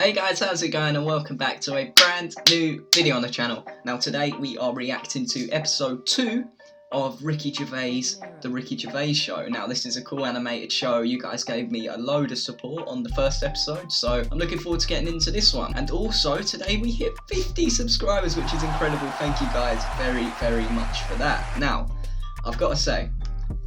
Hey guys, how's it going, and welcome back to a brand new video on the channel. Now today we are reacting to episode 2 of Ricky Gervais, The Ricky Gervais Show. Now this is a cool animated show. You guys gave me a load of support on the first episode, so I'm looking forward to getting into this one. And also today we hit 50 subscribers, which is incredible. Thank you guys very much for that. Now, I've got to say,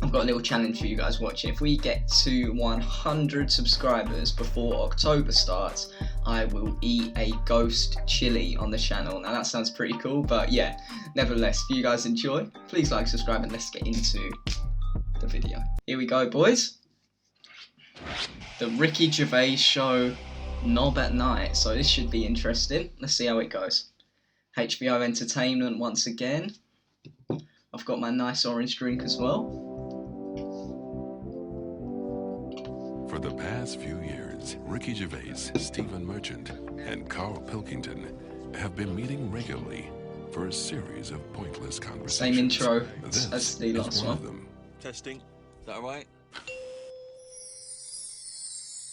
I've got a little challenge for you guys watching. If we get to 100 subscribers before October starts, I will eat a ghost chili on the channel. Now that sounds pretty cool, but yeah, nevertheless, if you guys enjoy, please like, subscribe, and let's get into the video. Here we go, boys. The Ricky Gervais Show, Knob at Night. So this should be interesting. Let's see how it goes. HBO Entertainment once again. I've got my nice orange drink as well. For the past few years, Ricky Gervais, Stephen Merchant, and Carl Pilkington have been meeting regularly for a series of pointless conversations. Same intro This as the last is one. of them. Testing. Is that all right?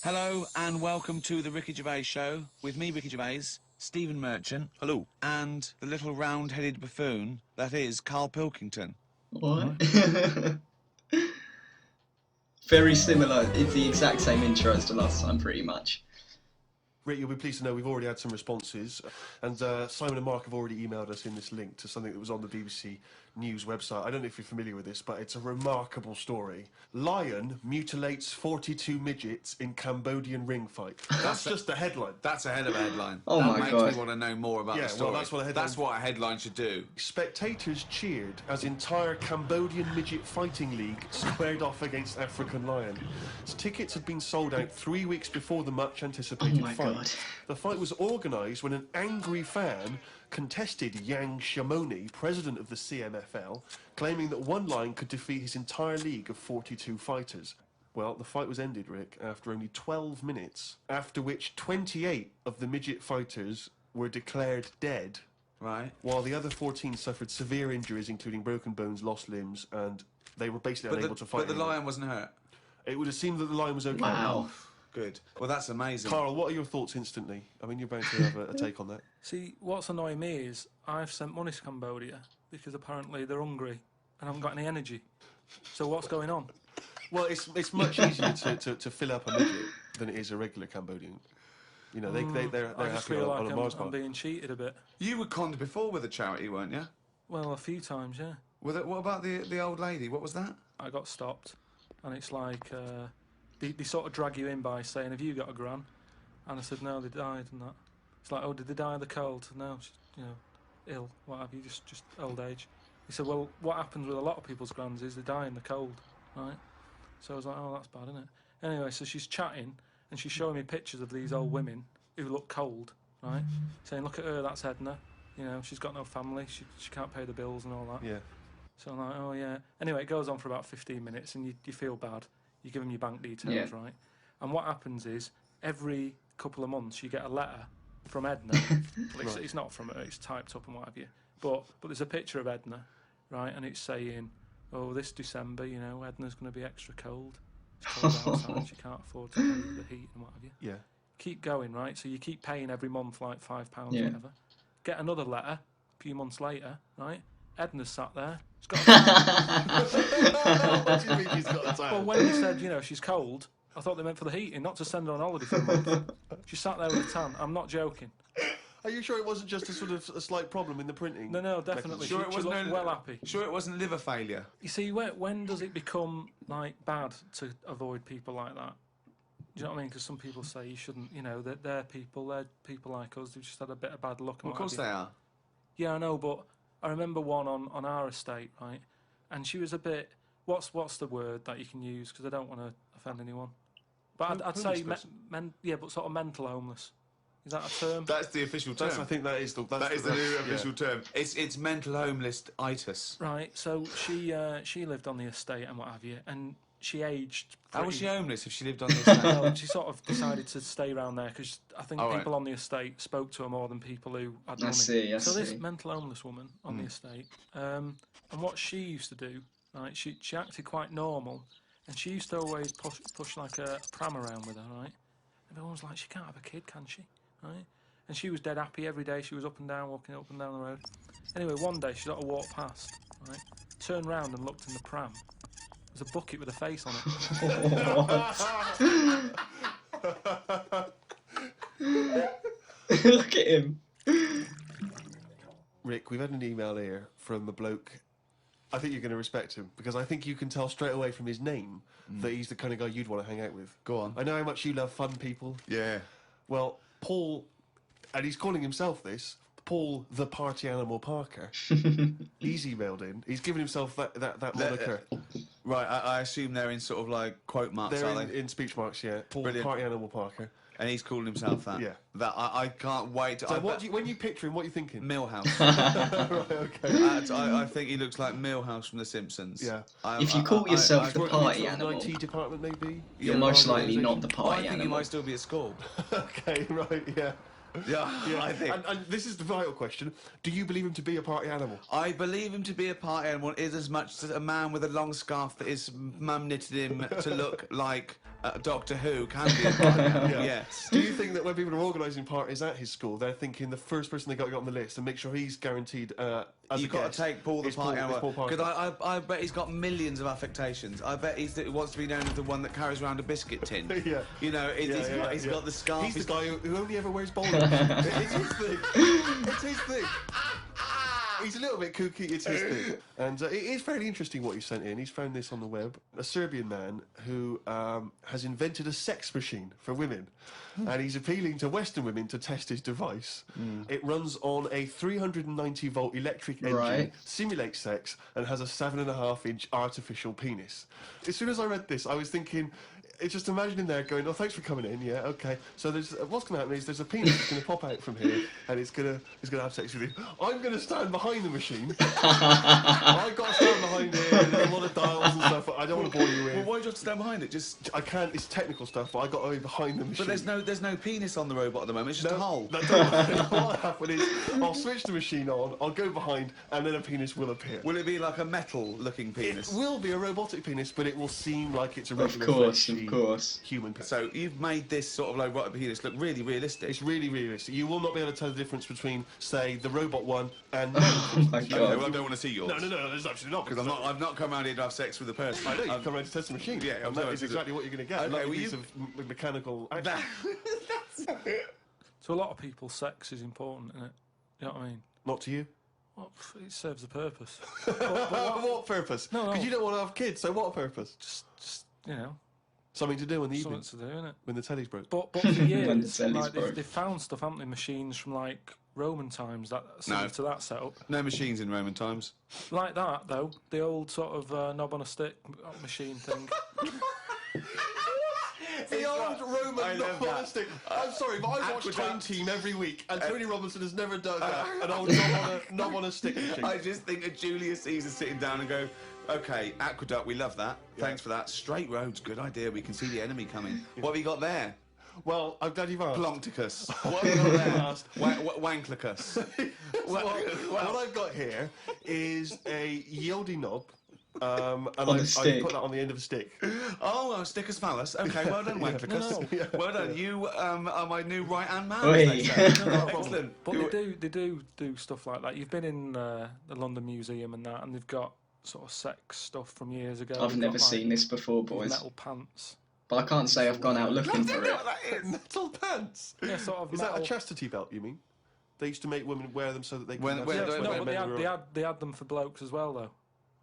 Hello and welcome to the Ricky Gervais Show with me, Ricky Gervais, Stephen Merchant. Hello. And the little round-headed buffoon that is Carl Pilkington. What? Very similar. It's the exact same intro as the last time, pretty much. Rick, you'll be pleased to know we've already had some responses, and Simon and Mark have already emailed us in this link to something that was on the BBC News website. I don't know if you're familiar with this, but it's a remarkable story. Lion mutilates 42 midgets in Cambodian ring fight. That's just the headline. That's a hell of a headline. Oh my That God. makes me want to know more about Yeah, the story. well, that's what a headline- That's what a headline should do. Spectators cheered as entire Cambodian midget fighting league squared off against African lion. Tickets had been sold out 3 weeks before the much anticipated Oh my fight. God. The fight was organised when an angry fan contested Yang Shamoni, president of the CMFL, claiming that one lion could defeat his entire league of 42 fighters. Well, the fight was ended, Rick, after only 12 minutes, after which 28 of the midget fighters were declared dead, Right. while the other 14 suffered severe injuries, including broken bones, lost limbs, and they were basically unable to fight But the anymore. lion wasn't hurt. It would have seemed that the lion was okay. Wow. Good. Well, that's amazing. Carl, what are your thoughts instantly? I mean, you're bound to have a take on that. See, what's annoying me is I've sent money to Cambodia because apparently they're hungry and haven't got any energy. So what's going on? Well, it's much easier to fill up a midget than it is a regular Cambodian. You know, they're I just happy feel on like a Mars I'm bar. being cheated a bit. You were conned before with a charity, weren't you? Well, a few times, yeah. What about the old lady? What was that? I got stopped, and it's like they sort of drag you in by saying, "Have you got a gran?" And I said, "No, they died," and that. It's like, "Oh, did they die of the cold?" No, she's, ill. What have you? Just old age. He said, "Well, what happens with a lot of people's grans is they die in the cold, right?" So I was like, "Oh, that's bad, isn't it?" Anyway, so she's chatting and she's showing me pictures of these old women who look cold, right? Saying, "Look at her, that's Edna. You know, she's got no family. She can't pay the bills and all that." Yeah. So I'm like, "Oh yeah." Anyway, it goes on for about 15 minutes, and you feel bad. You give them your bank details, Yeah. right? And what happens is every couple of months you get a letter from Edna. Well, it's not from her; it's typed up and what have you. But there's a picture of Edna, right? And it's saying, "Oh, this December, Edna's going to be extra cold. It's cold outside. She can't afford to pay the heat and what have you." Yeah. Keep going, right? So you keep paying every month like £5 Yeah. or whatever. Get another letter a few months later, right? Edna's sat there. She's got a What do you mean he's got a Well, towel? when they said, she's cold, I thought they meant for the heating, not to send her on holiday for a month. She sat there with a tan. I'm not joking. Are you sure it wasn't just a sort of a slight problem in the printing? No, definitely. Sure, she looked well happy. Sure, it wasn't liver failure. You see, when does it become like bad to avoid people like that? Do you know what I mean? Because some people say you shouldn't. They're people like us who've just had a bit of bad luck. And Well, of course they are. Yeah, I know, but I remember one on our estate, right? And she was a bit. What's the word that you can use? Because I don't want to offend anyone. But I'd say, Homeless but sort of mental homeless. Is that a term? That's the official term. I think that is the new official term. It's mental homeless-itis. Right. So she lived on the estate and what have you, and she aged. How was pretty- she homeless if she lived on the estate? Well, she sort of decided to stay around there because I think All right. people on the estate spoke to her more than people who had money. I So this see. mental homeless woman on the estate, and what she used to do, right? She acted quite normal, and she used to always push like a pram around with her, right? Everyone was like, "She can't have a kid, can she?" right? And she was dead happy every day. She was up and down, walking up and down the road. Anyway, one day she got to walk past, right? Turned round and looked in the pram. There's a bucket with a face on What? Look at him. Rick, we've had an email here from a bloke. I think you're going to respect him, because I think you can tell straight away from his name that he's the kind of guy you'd want to hang out with. Go on. I know how much you love fun people. Yeah. Well, Paul, and he's calling himself this, Paul the Party Animal Parker. He's emailed in. He's given himself that moniker. Right, I assume they're in sort of like quote marks, They're are they? in speech marks, yeah. Paul Brilliant. Party Animal Parker. And he's calling himself that. Yeah. That I can't wait to. So when you picture him, what are you thinking? Millhouse. Right, okay. I think he looks like Millhouse from The Simpsons. Yeah. If you call yourself the Working in party sort of animal, IT department, maybe? you're Yeah, most well, likely not the I party think animal. you might still be at school. Okay, right, yeah. Yeah, Yeah, I think. and this is the vital question. Do you believe him to be a party animal? I believe him to be a party animal is as much as a man with a long scarf that his mum knitted him to look like Doctor Who can be a party animal, Yeah. yes. Do you think that when people are organising parties at his school, they're thinking the first person they got on the list and make sure he's guaranteed as You've a got guest to take Paul the is party is animal. Paul Parker. Because I bet he's got millions of affectations. I bet he wants to be known as the one that carries around a biscuit tin. Yeah. You know, he's got the scarf. He's the guy who only ever wears bowling. It's his thing. It's his thing. He's a little bit kooky, it's his thing. And it is fairly interesting what he sent in. He's found this on the web. A Serbian man who has invented a sex machine for women. And he's appealing to Western women to test his device. It runs on a 390-volt electric engine, Right. simulates sex, and has a 7.5-inch artificial penis. As soon as I read this, I was thinking... It's just imagining there going, oh, thanks for coming in, yeah, okay. So there's what's going to happen is there's a penis that's going to pop out from here, and it's going to have sex with you. I'm going to stand behind the machine. I've got to stand behind it, and there's a lot of dials and stuff. I don't want to bore you Well, with. why do you have to stand behind it? Just. I can't. It's technical stuff, but I got to be behind the machine. But there's no penis on the robot at the moment. It's just a hole. What will happen is I'll switch the machine on, I'll go behind, and then a penis will appear. Will it be like a metal-looking penis? It will be a robotic penis, but it will seem like it's a Of regular course, fleshy of course. human penis. So you've made this sort of like robotic penis look really realistic. It's really realistic. You will not be able to tell the difference between, say, the robot one and... no, Oh my Okay, god. well, I don't want to see yours. no, there's absolutely not. Because I've not come around here to have sex with a person. I know, you've come around to test the machine. Yeah, I'm and that sorry, is to do- exactly what you're going to get. Okay, a lovely well, piece of mechanical action. To a lot of people, sex is important, isn't it? You know what I mean? Not to you. Well, it serves a purpose. What purpose? No. Because you don't want to have kids, so what purpose? Just you know, Something to do in the something evening to do, innit? when the telly's broke. But for years, When the telly's like, broke. they've found stuff, haven't they? Machines from like Roman times that similar to that setup. No machines in Roman times. Like that though, the old sort of knob on a stick machine thing. The old Roman I love that. honesty. I'm sorry, but I watch Time Aqueduct. Team every week, and Tony Robinson has never done an old knob on a stick machine. I just think of Julius Caesar sitting down and go, okay, aqueduct, we love that. Yeah. Thanks for that. Straight roads, good idea. We can see the enemy coming. What have you got there? Well, I'm glad you've asked. Ploncticus. What have you got there? Asked. Wanklicus. What I've got here is a Yodi knob, and On a I stick. put that on the end of a stick. Oh, stickus phallus. Okay, well done, Wanklicus. Yeah. Well done. You are my new right-hand man. Oi. as they say. No, Excellent. But they do stuff like that. You've been in the London Museum and that, and they've got sort of sex stuff from years ago. I've They've never got, seen this before, like, boys. metal pants. But I can't say I've gone out looking for it. Metal pants. Yeah, sort of Is metal. that a chastity belt? You mean? They used to make women wear them so that they could. When- have when- sex when when No, their but men were up. they had them for blokes as well, though.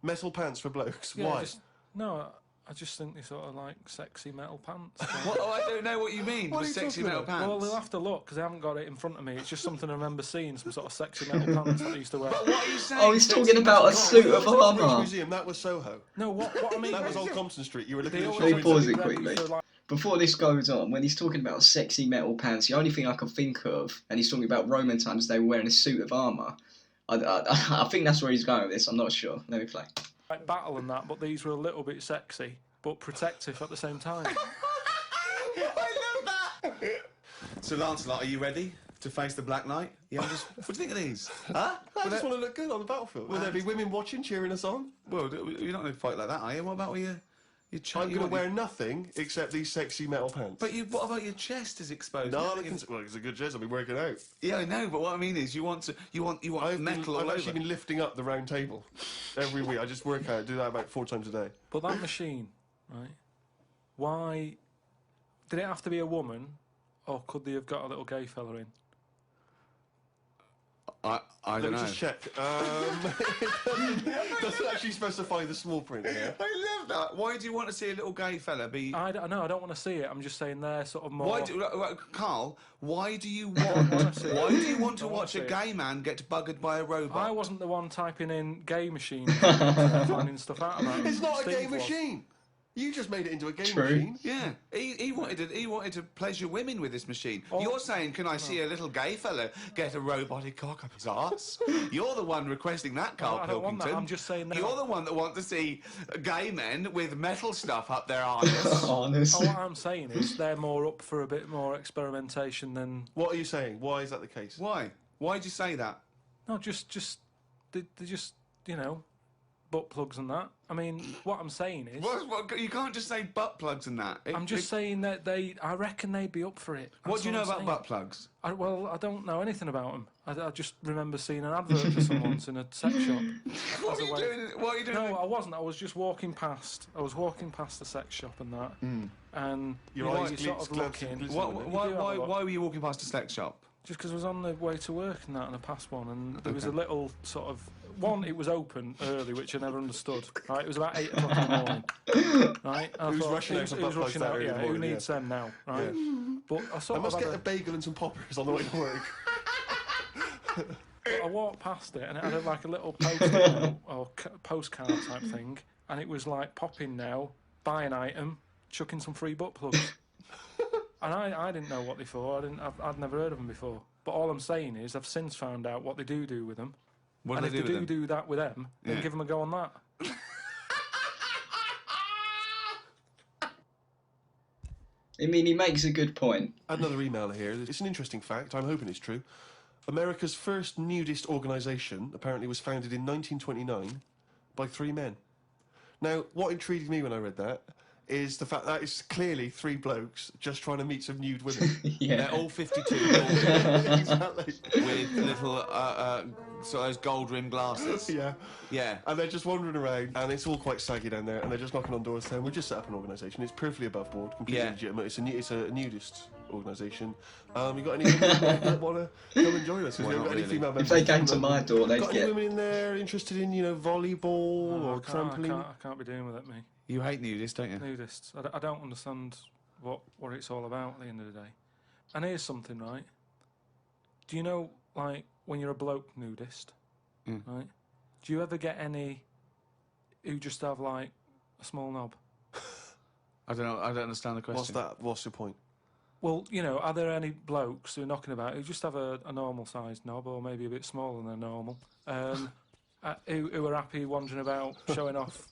Metal pants for blokes. Yeah, Why? No, I just think they sort of like sexy metal pants. What? Oh, I don't know what you mean What with are you sexy talking metal about? pants. Well, they'll have to look because I haven't got it in front of me. It's just something I remember seeing, some sort of sexy metal pants that I used to wear. What are you saying? Oh, he's Sexy talking about a metal suit pants? of That was not the British armour. Museum. That was Soho. No, what I mean. That was Old Compton Street. You were looking They at always Let me have pause to it be ready quickly. for, like, Before this goes on, when he's talking about sexy metal pants, the only thing I can think of, and he's talking about Roman times, they were wearing a suit of armour. I think that's where he's going with this. I'm not sure. Let me play. like battle and that, but these were a little bit sexy, but protective at the same time. I love that. So, Lancelot, are you ready to face the Black Knight? Yeah, what do you think of these? Huh? I just want to look good on the battlefield. Will there be women watching, cheering us on? Well, you're not going to fight like that, are you? What about with I'm going to wear nothing except these sexy metal pants. But what about your chest is exposed? No, well, it's a good chest. I'll be working out. Yeah, I know. But what I mean is, you want metal all I've over. actually been lifting up the round table every week. I just work out, do that about 4 times a day. But that machine, right? Why did it have to be a woman, or could they have got a little gay fella in? I don't know. Let me just check. It doesn't actually specify the small print here. I love that. Why do you want to see a little gay fella be? I don't want to see it. I'm just saying they're sort of more. Carl, why do you want to I watch a gay man get buggered by a robot? I wasn't the one typing in gay machine, finding stuff out about it. It's not a Steve gay was. machine. You just made it into a gay True. machine. Yeah, he wanted to pleasure women with this machine. Oh. You're saying, can I see a little gay fella get a robotic cock up his arse? You're the one requesting that, Carl I don't want Pilkington. that. I'm just saying that. You're the one that wants to see gay men with metal stuff up their arse. Honestly. What I'm saying is they're more up for a bit more experimentation than. What are you saying? Why is that the case? Why? Why'd you say that? No, just they just butt plugs and that. I mean, what I'm saying is. What, you can't just say butt plugs and that. I'm just saying that I reckon they'd be up for it. What do you know I'm about saying. butt plugs? I don't know anything about them. I just remember seeing an advert for some once in a sex shop. What are you doing? No, I wasn't. I was just walking past. I was walking past the sex shop and that, and Your eyes you sort of glitz, looking. glitz, Why were you walking past a sex shop? Just because I was on the way to work and that, and I passed one, and there was a little sort of one. It was open early, which I never understood. Right, it was about 8 o'clock in the morning. Right, and Who's rushing out for butt plugs that early in the Who morning, needs them now? Right, but I I sort must of get had a bagel and some poppers on the way to work. I walked past it, and it had like a little post-it or postcard type thing, and it was like pop in now, buy an item, chuck in some free butt plugs. And I didn't know what they for. I'd never heard of them before. But all I'm saying is I've since found out what they do with them. What and do if they they do with them? do that with them, then Yeah. give them a go on that. I mean, he makes a good point. Another email here. It's an interesting fact. I'm hoping it's true. America's first nudist organisation apparently was founded in 1929 by 3 men. Now, what intrigued me when I read that is the fact that it's clearly 3 blokes just trying to meet some nude women. Yeah. They're all 52 Exactly. with little so those gold rimmed glasses. Yeah. Yeah. And they're just wandering around, and it's all quite saggy down there, and they're just knocking on doors saying, "We just set up an organisation. It's perfectly above board, completely Yeah. legitimate. It's a nudist organisation. You got any women that want to come and join us? Well, Have you not got any really. female If members? they came to my door, they'd Got any get. women in there interested in, volleyball or trampoline? I can't be doing with it, me. You hate nudists, don't you? Nudists. I don't understand what it's all about at the end of the day. And here's something, right? Do you know, like, when you're a bloke nudist, right? Do you ever get any who just have, like, a small knob? I don't know. I don't understand the question. What's that? What's your point? Well, are there any blokes who are knocking about who just have a normal-sized knob, or maybe a bit smaller than normal, who are happy wandering about showing off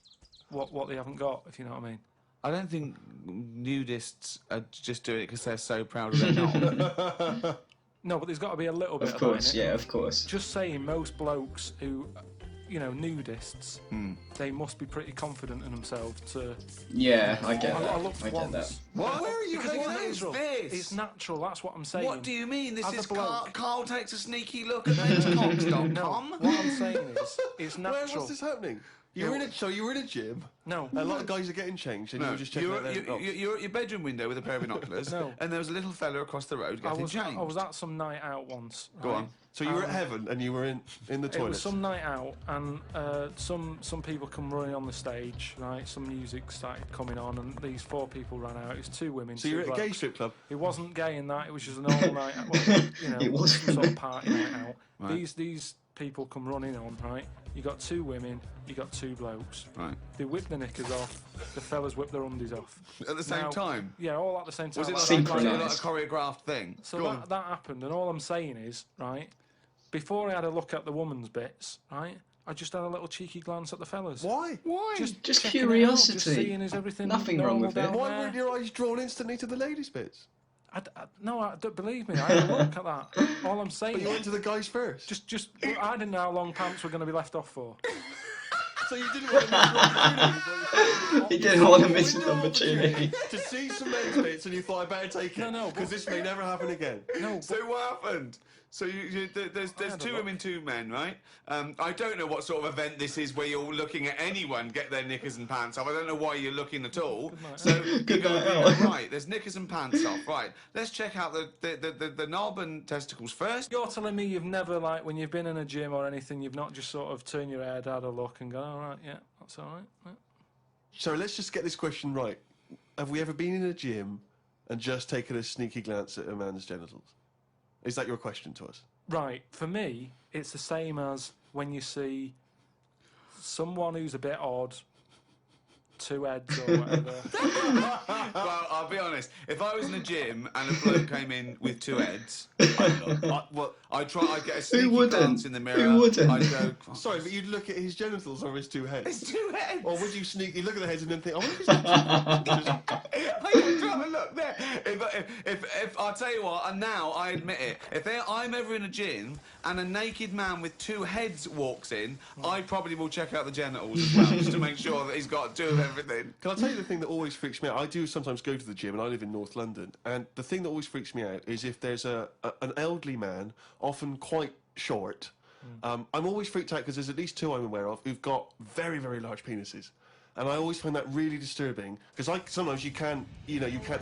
what they haven't got, if you know what I mean? I don't think nudists are just doing it because they're so proud of their knob. No, but there's got to be a little bit Of of course, that in it. yeah, of course. Just saying, most blokes who, nudists, they must be pretty confident in themselves to... Yeah, I get I that. looked I get once. that. What? Where are you Because hanging it's out with natural. this? It's natural, that's what I'm saying. What do you mean? This As a is bloke. Carl takes a sneaky look at namescocks.com. No, what I'm saying is, it's Where, natural. what's this happening? You were in a gym. No. A lot of guys are getting changed, and you No, were just checking out their knobs. you're at your bedroom window with a pair of binoculars, No. and there was a little fella across the road getting changed. I was at some night out once. Go right? on. So you were at heaven, and you were in the It was toilet. some night out, and some people come running on the stage, right? Some music started coming on, and these 4 people ran out. It was 2 women. So 2 you're at a gay blokes. strip club. It wasn't gay in that. It was just a normal night out. Well, It was. some sort of party night out. Right. These people come running on, right? You got 2 women, you got 2 blokes. Right. They whip the knickers off. The fellas whip their undies off. At the same Now- time? Yeah, all at the same time. Was it Synchronised. like a choreographed thing? So that happened, and all I'm saying is, right, before I had a look at the woman's bits, right, I just had a little cheeky glance at the fellas. Why? Why? Just checking it out, curiosity. just seeing is everything Nothing wrong normal with it. down Why there. weren't your eyes drawn instantly to the ladies' bits? No, don't believe me. I had a look at that. All I'm saying But you went is, to the guys first. I didn't know how long pants were going to be left off for. So you didn't want to miss your opportunity. He didn't want to miss his opportunity. to see some men's bits, and you thought I better take it. No, because this may never happen again. No, So what happened? So there's had a two look. women, two men, right? I don't know what sort of event this is where you're looking at anyone get their knickers and pants off. I don't know why you're looking at all. So you go, right, there's knickers and pants off. Right, let's check out the knob and testicles first. You're telling me you've never, like, when you've been in a gym or anything, you've not just sort of turned your head, had a look, and gone, all right, yeah, that's all right. Yeah. So let's just get this question right. Have we ever been in a gym and just taken a sneaky glance at a man's genitals? Is that your question to us? Right, for me, it's the same as when you see someone who's a bit odd, two heads or whatever. Well, I'll be honest. If I was in a gym and a bloke came in with two heads, I'd get a sneaky glance in the mirror. Who wouldn't? I'd go, oh, Sorry, but you'd look at his genitals or his two heads? it's two heads. Or would you sneakily look at the heads and then think, oh, what is that? I don't try to look there. If I'll tell you what, and now I admit it, if I'm ever in a gym and a naked man with two heads walks in, I probably will check out the genitals as well, just to make sure that he's got two of everything. Can I tell you the thing that always freaks me out? I do sometimes go to the gym, and I live in North London, and the thing that always freaks me out is if there's an elderly man, often quite short. I'm always freaked out because there's at least two I'm aware of who've got very, very large penises. And I always find that really disturbing because sometimes you can't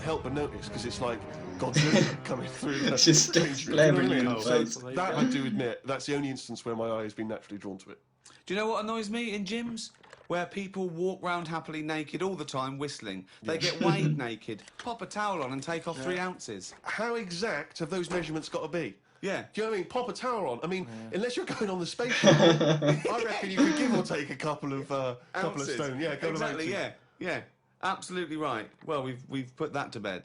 help but notice because it's like Godzilla coming through. It's just glaring you in the So face. that I do admit, that's the only instance where my eye has been naturally drawn to it. Do you know what annoys me in gyms? Where people walk round happily naked all the time whistling. They get weighed naked, pop a towel on and take off 3 ounces. How exact have those measurements got to be? Yeah. Do you know what I mean? Pop a towel on. I mean, unless you're going on the space shuttle, I reckon you could give or take a couple of stone. Yeah, a couple exactly. of ounces. Yeah. Absolutely right. Well, we've put that to bed.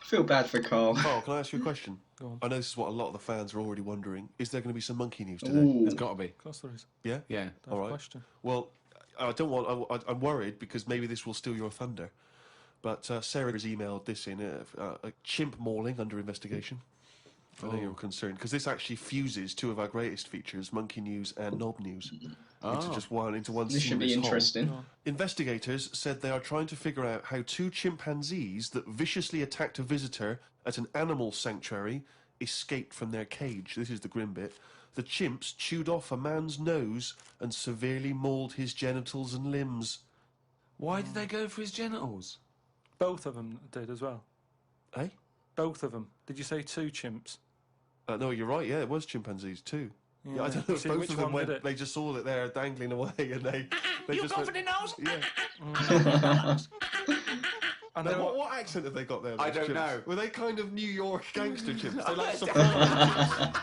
I feel bad for Carl. Carl, can I ask you a question? Go on. I know this is what a lot of the fans are already wondering. Is there going to be some monkey news today? Ooh. There's got to be. Of course there is. Yeah? Yeah. All right. Question. Well, I'm worried because maybe this will steal your thunder. But Sarah has emailed this in, a chimp mauling under investigation. I know you're concerned, because this actually fuses two of our greatest features, Monkey News and Knob News, into one This should be seamless whole. interesting. Investigators said they are trying to figure out how two chimpanzees that viciously attacked a visitor at an animal sanctuary escaped from their cage. This is the grim bit. The chimps chewed off a man's nose and severely mauled his genitals and limbs. Why did they go for his genitals? Both of them did as well. Eh? Both of them. Did you say two chimps? No, you're right. Yeah, it was chimpanzees too. Yeah, I don't know if See, both which of them one went. did it? They just saw that they're dangling away, and they You just go went, for the nose? Yeah. And Now, then what accent have they got there? I those don't chimps? know. Were they kind of New York gangster chimps? They like soprano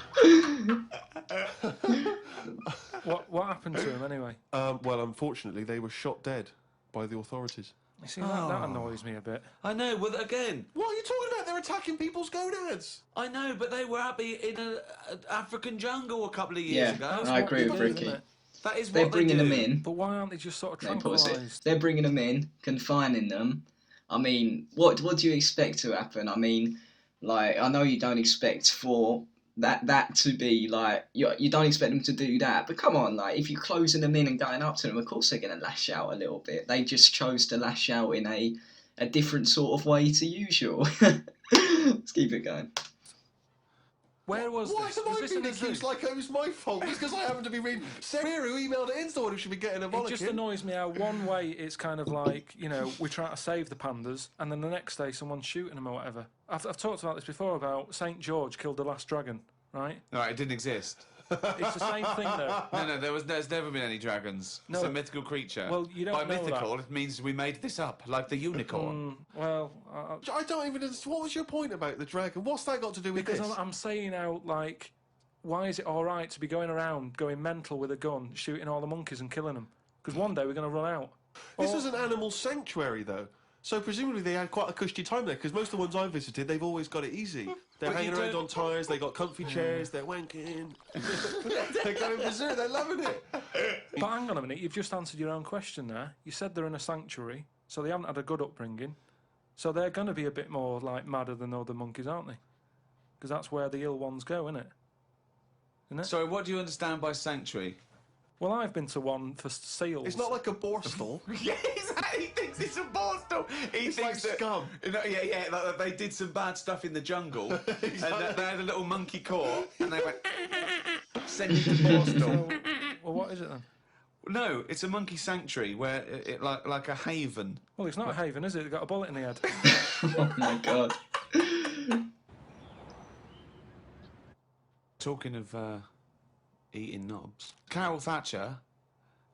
what happened to him anyway? chimps? Well, unfortunately, they were shot dead by the authorities. You see, that annoys me a bit. I know, well, again, What are you talking about? They're attacking people's gonads. I know, but they were happy in an African jungle a couple of years Yeah, ago. I agree with What they do, Ricky. isn't it? That is what They're they bringing do. them in. But why aren't they just sort of They pause it. tranquilised? They're bringing them in, confining them. I mean, what do you expect to happen? I mean, like, I know you don't expect for that to be like you don't expect them to do that, but come on, like, if you're closing them in and going up to them, of course they're going to lash out a little bit. They just chose to lash out in a different sort of way to usual. Let's keep it going. Where was Why this? am Was I this being in the zoo? accused like it was my fault? Just because I happen to be reading. Sarah, who emailed it in, thought who should be getting a It bollock just in. annoys me how one way it's kind of like, you know, we're trying to save the pandas, and then the next day someone's shooting them or whatever. I've talked about this before about St. George killed the last dragon, right? No, it didn't exist. It's the same thing though. No, there's never been any dragons. No. It's a mythical creature. Well, you don't By know mythical, that. it means we made this up, like the unicorn. Well, I don't even understand. What was your point about the dragon? What's that got to do with because this? I'm saying out like, why is it all right to be going around going mental with a gun, shooting all the monkeys and killing them? Because one day we're going to run out. This was an animal sanctuary, though. So presumably they had quite a cushy time there, because most of the ones I've visited, they've always got it easy. They're But hanging you around don't- on tyres, they got comfy chairs, they're wanking. They're going berserk, they're loving it. But hang on a minute, you've just answered your own question there. You said they're in a sanctuary, so they haven't had a good upbringing. So they're going to be a bit more like madder than other monkeys, aren't they? Because that's where the ill ones go, isn't it? Sorry, what do you understand by sanctuary? Well, I've been to one for seals. It's not like a borstal. Yeah, exactly. He thinks it's a borstal. He It's thinks like that, scum. Like they did some bad stuff in the jungle, and that they had a little monkey court, and they went send it to borstal. Well, what is it then? No, it's a monkey sanctuary where it like a haven. Well, it's not a haven, is it? It's got a bullet in the head. Oh my god. Talking of eating knobs, Carol Thatcher,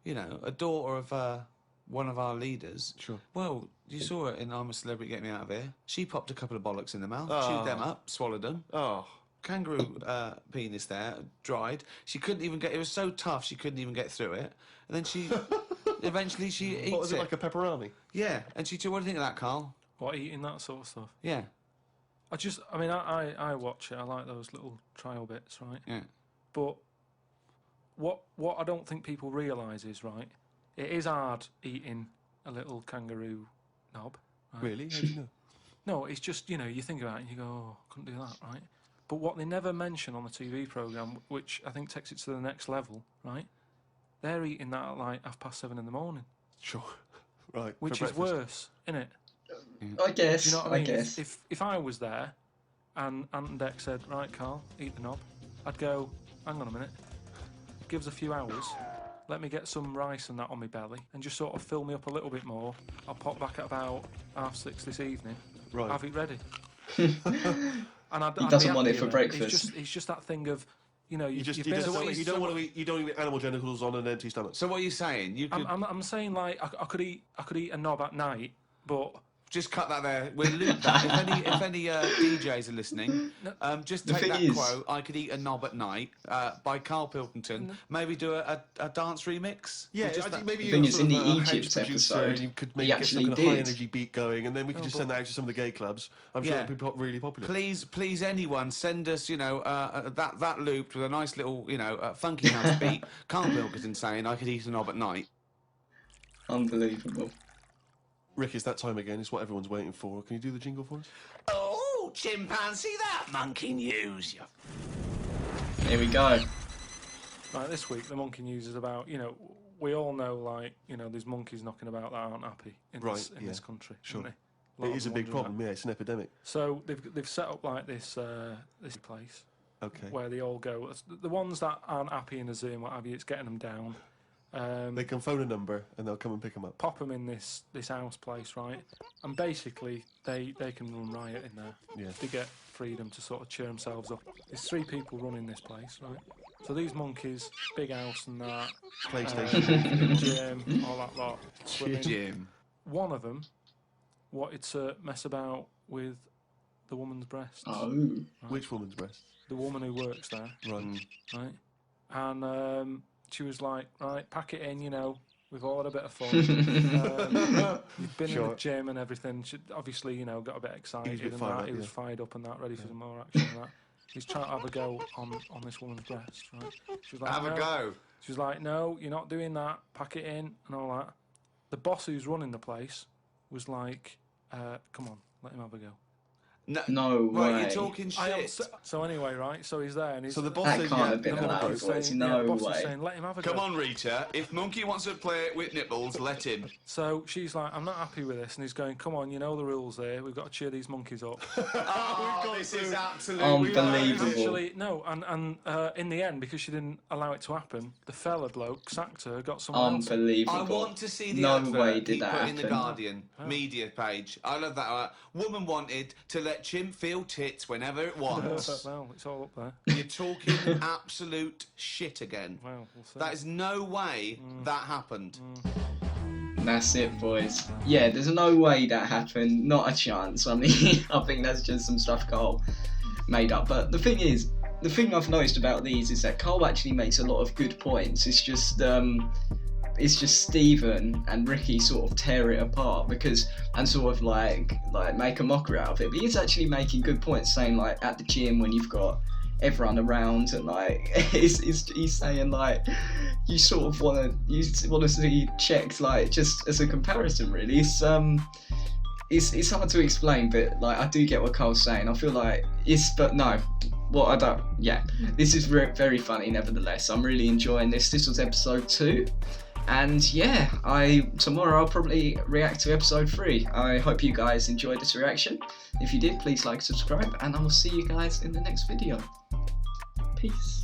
you know, a daughter of one of our leaders. Sure. Well, you saw her in I'm a Celebrity, Get Me Out of Here. She popped a couple of bollocks in the mouth, Oh. chewed them up, swallowed them. Oh. Kangaroo penis there, dried. She couldn't even get. It was so tough she couldn't even get through it. And then she, eventually she eats What was it, it. like a pepperoni? Yeah. And she said, "What do you think of that, Carl?" What, eating that sort of stuff? Yeah. I watch it. I like those little trial bits, right? Yeah. But what I don't think people realise is, right, it is hard eating a little kangaroo knob. Right? Really? How do you know? No, it's just, you know, you think about it and you go, oh, I couldn't do that, right? But what they never mention on the TV programme, which I think takes it to the next level, right, they're eating that at like 7:30 in the morning, Sure. Right. for which is breakfast. worse, innit? I guess. Do you know what I mean? guess. If I was there and Ant and Dec said, right, Carl, eat the knob, I'd go, hang on a minute, give us a few hours, let me get some rice and that on my belly, and just sort of fill me up a little bit more. I'll pop back at about 6:30 this evening, Right. have it ready. And I'd He doesn't be want it happy for with breakfast. It's just that thing of, you know, You you've don't, been- want, you don't want to eat. You don't eat animal genitals on an empty stomach. So what are you saying? You could I'm saying like I could eat a knob at night, but just cut that there. We'll loop that. If any DJs are listening, just The take thing that is- quote. I could eat a knob at night by Carl Pilkington. Maybe do a dance remix. Yeah, Just I think that- maybe The thing you're is, sort in of the a Egypt house producer episode, and you could he maybe get actually some kind of high did. energy beat going, and then we could just send that out to some of the gay clubs. I'm sure Yeah. it'd be really popular. Please, anyone, send us, you know, that looped with a nice little, you know, funky house beat. Carl Pilkington saying I could eat a knob at night. Unbelievable. Rick, it's that time again. It's what everyone's waiting for. Can you do the jingle for us? Oh, chimpanzee, that monkey news. You. Here we go. like this week the monkey news is about, you know, we all know, like, you know, there's monkeys knocking about that aren't happy in Right, yeah. this country. Sure. Aren't they? Lot It of is a them big wondering problem. Yeah, it's an epidemic. So they've set up like this place Okay. where they all go. The ones that aren't happy in the zoo and what have you, it's getting them down. They can phone a number and they'll come and pick them up. Pop them in this house place, right? And basically they can run riot in there. Yeah. They get freedom to sort of cheer themselves up. There's 3 people running this place, right? So these monkeys, big house and that, PlayStation. gym, all that lot. swimming. Jim. One of them wanted to mess about with the woman's breasts. Oh. Which woman's breast? The woman who works there, Right. right? And she was like, right, pack it in, you know, we've all had a bit of fun. You've been in Sure. the gym and everything. She obviously, you know, got a bit excited bit and fired that. up, He was yeah. fired up and that, ready for some more action and that. He's trying to have a go on this woman's breast, right? She was like, Have a "No." go. She was like, no, you're not doing that. Pack it in and all that. The boss who's running the place was like, come on, let him have a go. No Right, way. you're talking shit. So anyway, right, so he's there and he's... So the boss That says, can't yeah, have been the allowed. boss is There's saying, no the boss is way. saying, let him have a go. Come on, Rita. If Monkey wants to play with nipples, let him. So she's like, I'm not happy with this. And he's going, come on, you know the rules here. We've got to cheer these monkeys up. Oh, this is absolutely Unbelievable. Actually, no. And in the end, because she didn't allow it to happen, the fella bloke sacked her, got someone else. Unbelievable. I want to see the No advert way he did that put in the happen. Guardian media page. I love that. Woman wanted to let chimp feel tits whenever it wants. Well, it's all up there. You're talking absolute shit again. Well, we'll see. That is no way that happened. That's it, boys. Yeah, there's no way that happened. Not a chance. I mean, I think that's just some stuff Carl made up. But the thing is, the thing I've noticed about these is that Carl actually makes a lot of good points. It's just Stephen and Ricky sort of tear it apart and sort of like make a mockery out of it. But he's actually making good points, saying like at the gym when you've got everyone around and like he's saying like you sort of want to see checks like just as a comparison really. It's hard to explain, but like I do get what Carl's saying. I feel like but no, Well, I don't. Yeah, this is very funny. Nevertheless, I'm really enjoying this. This was episode 2, and yeah, tomorrow I'll probably react to episode 3. I hope you guys enjoyed this reaction. If you did, please like, subscribe, and I will see you guys in the next video. Peace.